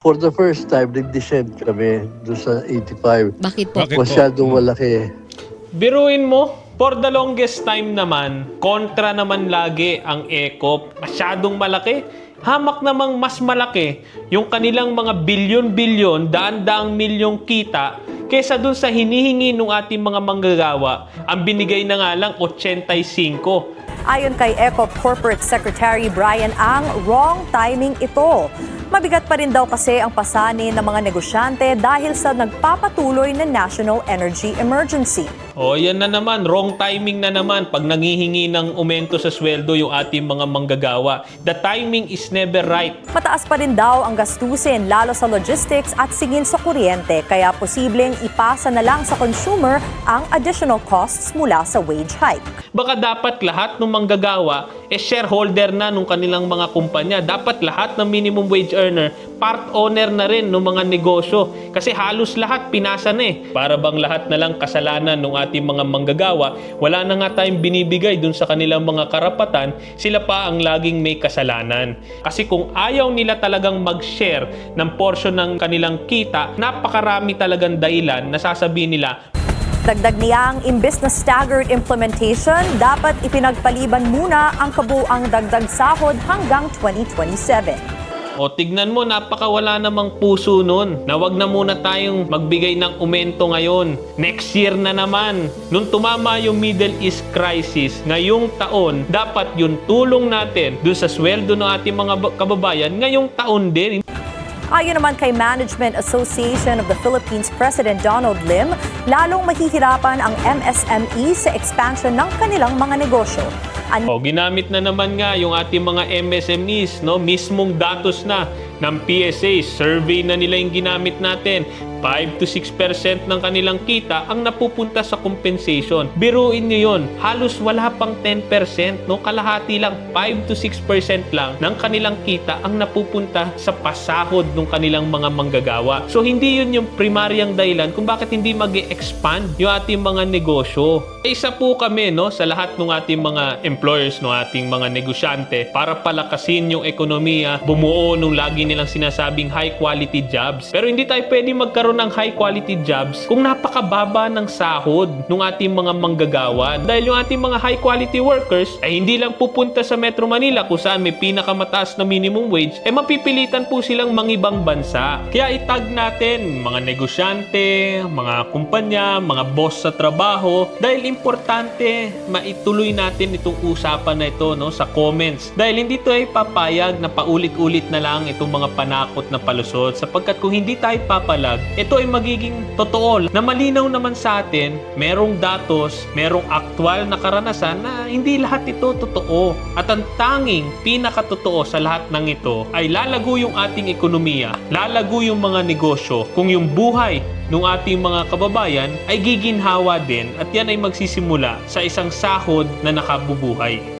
For the first time, nag-descend kami doon sa 85. Bakit po? Bakit? Masyadong malaki. Biruin mo, for the longest time naman, kontra naman lagi ang ECOP. Masyadong malaki. Hamak namang mas malaki yung kanilang mga bilyon-bilyon, daan-daang milyong kita kesa dun sa hinihingi ng ating mga manggagawa. Ang binigay na nga lang 85. Ayon kay ECOP Corporate Secretary Brian Ang, wrong timing ito. Mabigat pa rin daw kasi ang pasanin ng mga negosyante dahil sa nagpapatuloy na national energy emergency. O yan na naman, wrong timing na naman pag nangihingi ng aumento sa sweldo yung ating mga manggagawa. The timing is never right. Mataas pa rin daw ang gastusin lalo sa logistics at singil sa kuryente kaya posibleng ipasa na lang sa consumer ang additional costs mula sa wage hike. Baka dapat lahat ng manggagawa shareholder na ng kanilang mga kumpanya. Dapat lahat ng minimum wage earner part owner na rin ng mga negosyo. Kasi halos lahat pinasa na eh. Para bang lahat na lang kasalanan ng ating mga manggagawa, wala na nga tayong binibigay dun sa kanilang mga karapatan, sila pa ang laging may kasalanan. Kasi kung ayaw nila talagang mag-share ng portion ng kanilang kita, napakarami talagang dahilan na sasabihin nila, Dagdag niyang imbes na staggered implementation, dapat ipinagpaliban muna ang kabuang dagdag sahod hanggang 2027. o tignan mo, napakawala namang puso nun. Na wag na muna tayong magbigay ng aumento ngayon. Next year na naman. Nung tumama yung Middle East crisis, ngayong taon, dapat yung tulong natin dun sa sweldo ng ating mga kababayan, ngayong taon din. Ayon naman kay Management Association of the Philippines President Donald Lim, lalong mahihirapan ang MSME sa expansion ng kanilang mga negosyo. Ginamit na naman nga yung ating mga MSMEs, no? Mismong datos na ng PSA, survey na nila yung ginamit natin. 5 to 6% ng kanilang kita ang napupunta sa compensation. Biruin nyo yun, halos wala pang 10%, no? Kalahati lang, 5 to 6% lang ng kanilang kita ang napupunta sa pasahod ng kanilang mga manggagawa. So hindi yun yung primaryang dahilan kung bakit hindi mag-expand yung ating mga negosyo. Isa po kami, no, sa lahat ng ating mga employers, no, ating mga negosyante, para palakasin yung ekonomiya, bumuo nung lagi nilang sinasabing high quality jobs. Pero hindi tayo pwede magkaroon ng high quality jobs kung napakababa ng sahod ng ating mga manggagawa. Dahil yung ating mga high quality workers ay hindi lang pupunta sa Metro Manila kung saan may pinakamataas na minimum wage, mapipilitan po silang mangibang bansa. Kaya itag natin mga negosyante, mga kumpanya, mga boss sa trabaho, dahil importante maituloy natin itong usapan na ito, no, sa comments. Dahil hindi ito ay papayag na paulit-ulit na lang itong mga panakot na palusot, sapagkat kung hindi tayo papalag, ito ay magiging totoo na malinaw naman sa atin, merong datos, merong aktwal na karanasan na hindi lahat ito totoo. At ang tanging pinakatotoo sa lahat ng ito ay lalago yung ating ekonomiya, lalago yung mga negosyo kung yung buhay ng ating mga kababayan ay giginhawa din, at yan ay magsisimula sa isang sahod na nakabubuhay.